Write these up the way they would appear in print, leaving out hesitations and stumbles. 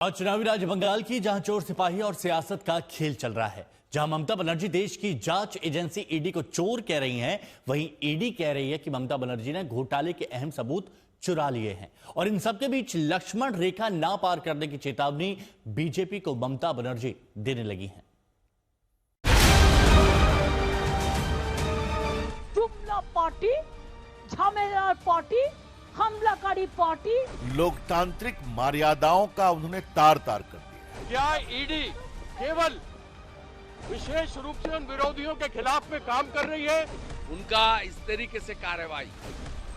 और चुनावी राज्य बंगाल की जहां चोर सिपाही और सियासत का खेल चल रहा है, जहां ममता बनर्जी देश की जांच एजेंसी ईडी को चोर कह रही हैं, वहीं ईडी कह रही है कि ममता बनर्जी ने घोटाले के अहम सबूत चुरा लिए हैं। और इन सबके बीच लक्ष्मण रेखा ना पार करने की चेतावनी बीजेपी को ममता बनर्जी देने लगी हैं। जुमला पार्टी, झमेलादार पार्टी, हमलाकारी पार्टी, लोकतांत्रिक मर्यादाओं का उन्होंने तार तार कर दिया। क्या ईडी केवल विशेष रूप से उन विरोधियों के खिलाफ में काम कर रही है? उनका इस तरीके से कार्रवाई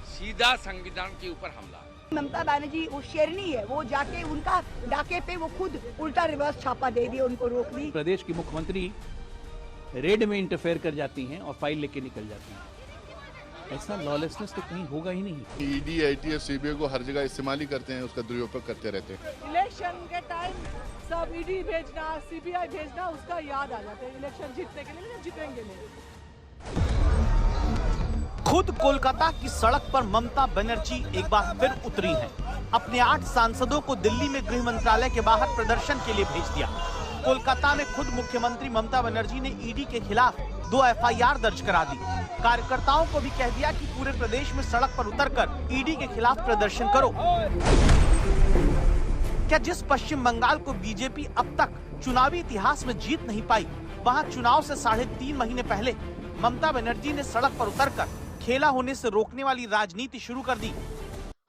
सीधा संविधान के ऊपर हमला। ममता बनर्जी वो शेरनी है, वो जाके उनका डाके पे वो खुद उल्टा रिवर्स छापा दे दिया, उनको रोक दी। प्रदेश की मुख्यमंत्री रेड में इंटरफेयर कर जाती हैं और फाइल लेके निकल जाती हैं। ऐसा लॉलेसनेस तो कहीं होगा ही नहीं। ईडी, आईटी, सीबीआई को हर जगह इस्तेमाल ही करते हैं, उसका दुरुपयोग करते रहते हैं। इलेक्शन के टाइम सब ईडी भेजना, सीबीआई भेजना, उसका याद आ जाता है इलेक्शन जीतने के लिए, जीतेंगे नहीं। खुद कोलकाता की सड़क पर ममता बनर्जी एक बार फिर उतरी हैं। अपने 8 सांसदों को दिल्ली में गृह मंत्रालय के बाहर प्रदर्शन के लिए भेज दिया। कोलकाता में खुद मुख्यमंत्री ममता बनर्जी ने ईडी के खिलाफ 2 एफआईआर दर्ज करा दी। कार्यकर्ताओं को भी कह दिया कि पूरे प्रदेश में सड़क पर उतरकर ईडी के खिलाफ प्रदर्शन करो। क्या जिस पश्चिम बंगाल को बीजेपी अब तक चुनावी इतिहास में जीत नहीं पाई, वहां चुनाव से 3.5 महीने पहले ममता बनर्जी ने सड़क पर उतरकर खेला होने से रोकने वाली राजनीति शुरू कर दी।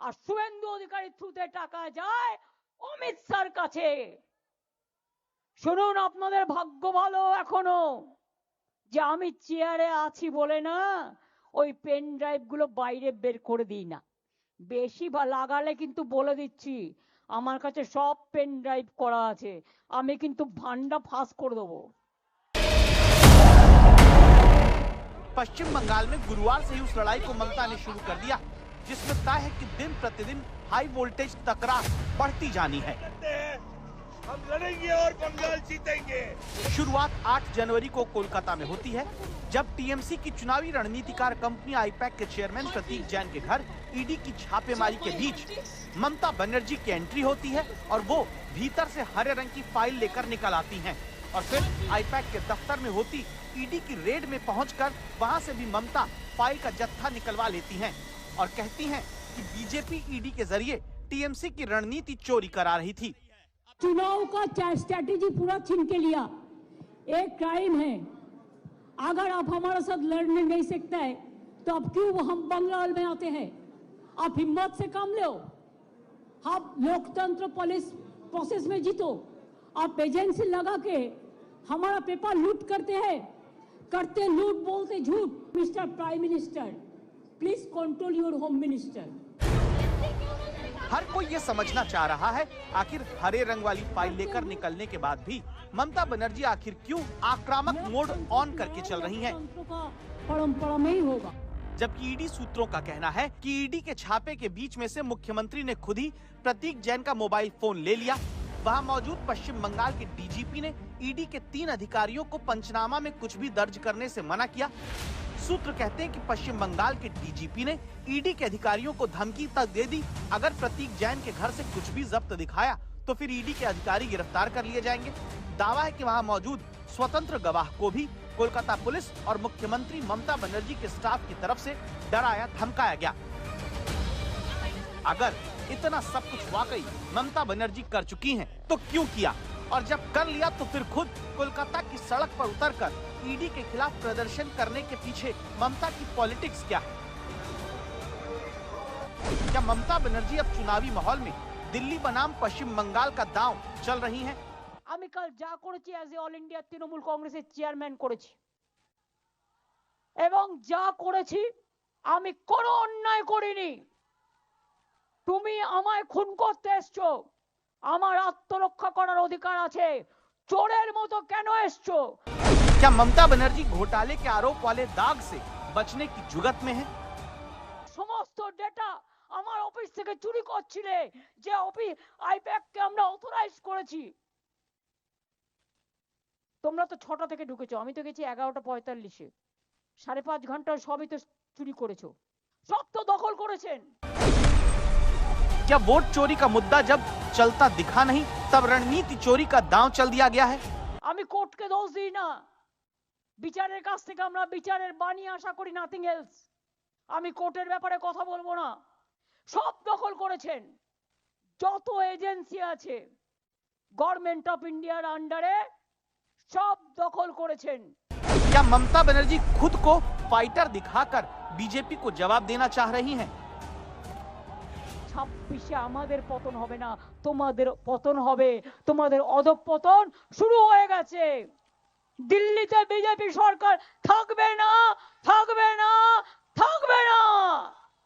और शुभेंदु अधिकारी थ्रुते टाका जाए अमित शाहर কাছে। শুনুন, আপনাদের ভাগ্য ভালো এখনো যে আমি চেয়ারে আছি বলে না ওই পেন ড্রাইভ গুলো বাইরে বের করে দিই না। বেশি লাগালে কিন্তু বলে দিচ্ছি আমার কাছে সব পেন ড্রাইভ করা আছে, আমি কিন্তু ভান্ডা ফাঁস করে দেবো। पश्चिम बंगाल में गुरुवार से ही उस लड़ाई को ममता ने शुरू कर दिया, जिसमें तय है कि दिन प्रतिदिन हाई वोल्टेज तकरार बढ़ती जानी है। हम लड़ेंगे और बंगाल जीतेंगे। शुरुआत 8 जनवरी को कोलकाता में होती है, जब टीएमसी की चुनावी रणनीतिकार कंपनी आईपैक के चेयरमैन प्रतीक जैन के घर ईडी की छापेमारी के बीच ममता बनर्जी की एंट्री होती है और वो भीतर से हरे रंग की फाइल लेकर निकल आती हैं। और फिर आईपैक के दफ्तर में होती ईडी की रेड में पहुंचकर वहां से भी ममता फाइल का जत्था निकलवा लेती हैं और कहती हैं कि बीजेपी ईडी के जरिए टीएमसी की रणनीति चोरी करा रही थी। चुनाव का स्ट्रैटेजी पूरा छीन के लिया, एक क्राइम है। अगर आप हमारे साथ लड़ने नहीं सकते हैं तो अब क्यों हम बंगाल में आते हैं? आप हिम्मत से काम लो, आप लोकतंत्र पुलिस प्रोसेस में जीतो। आप एजेंसी लगा के हमारा पेपर लूट करते हैं, करते लूट बोलते झूठ। Mister prime minister, please control your home minister. हर कोई ये समझना चाह रहा है आखिर हरे रंग वाली फाइल लेकर निकलने के बाद भी ममता बनर्जी आखिर क्यों आक्रामक मोड ऑन करके चल रही हैं? परंपरा में ही होगा। जबकि ईडी सूत्रों का कहना है कि ईडी के छापे के बीच में से मुख्यमंत्री ने खुद ही प्रतीक जैन का मोबाइल फोन ले लिया। वहां मौजूद पश्चिम बंगाल के डीजीपी ने ईडी के 3 अधिकारियों को पंचनामा में कुछ भी दर्ज करने से मना किया। सूत्र कहते हैं कि पश्चिम बंगाल के डीजीपी ने ईडी के अधिकारियों को धमकी तक दे दी, अगर प्रतीक जैन के घर से कुछ भी जब्त दिखाया तो फिर ईडी के अधिकारी गिरफ्तार कर लिए जाएंगे। दावा है कि वहां मौजूद स्वतंत्र गवाह को भी कोलकाता पुलिस और मुख्यमंत्री ममता बनर्जी के स्टाफ की तरफ से डराया धमकाया गया। अगर इतना सब कुछ वाकई ममता बनर्जी कर चुकी हैं, तो क्यों किया? और जब कर लिया तो फिर खुद कोलकाता की सड़क पर उतरकर ईडी के खिलाफ प्रदर्शन करने के पीछे ममता की पॉलिटिक्स क्या है? क्या ममता बनर्जी अब चुनावी माहौल में दिल्ली बनाम पश्चिम बंगाल का दांव चल रही हैं? আমি কাল যা করেছি as a all India Trinamool কংগ্রেসের চেয়ারম্যান করেছি, এবং যা করেছি আমি কোনো অন্যায় করিনি। তুমি আমায় খুন করতে এসছো, আমার আত্মরক্ষা করার অধিকার আছে, চোরের মতো কেন এসছো? क्या ममता बनर्जी घोटाले के आरोप वाले दाग से बचने की जुगत में है? সমস্ত ডেটা আমার অফিস থেকে চুরি করছিলে, যে অফিস আইপ্যাক কে আমরা অথরাইজ করেছি। তোমরা তো 6টা থেকে ঢুকেছো, আমি তো গেছি 11:45-এ। 5.5 ঘন্টা সবই তো চুরি করেছো, সব তো দখল করেছেন। क्या वोट चोरी का मुद्दा जब चलता दिखा नहीं तब रणनीति चोरी का दांव चल दिया गया है? আমি কোর্টকে দোষ দিই না, বিচারের কাছ থেকে আমরা বিচারের বাণী আশা করি, নাথিং এলস। আমি কোর্টের ব্যাপারে কথা বলবো না। সব দখল করেছেন, যত এজেন্সি আছে গভর্নমেंट অফ ইন্ডিয়ার আন্ডারে সব দখল করেছেন। क्या ममता बनर्जी खुद को फाइटर दिखाकर बीजेपी को जवाब देना चाह रही हैं? 26-এ আমাদের পতন হবে না, তোমাদের পতন হবে। তোমাদের অধঃপতন শুরু হয়ে গেছে। দিল্লিতে বিজেপি সরকার থাকবে না, থাকবে না, থাকবে না।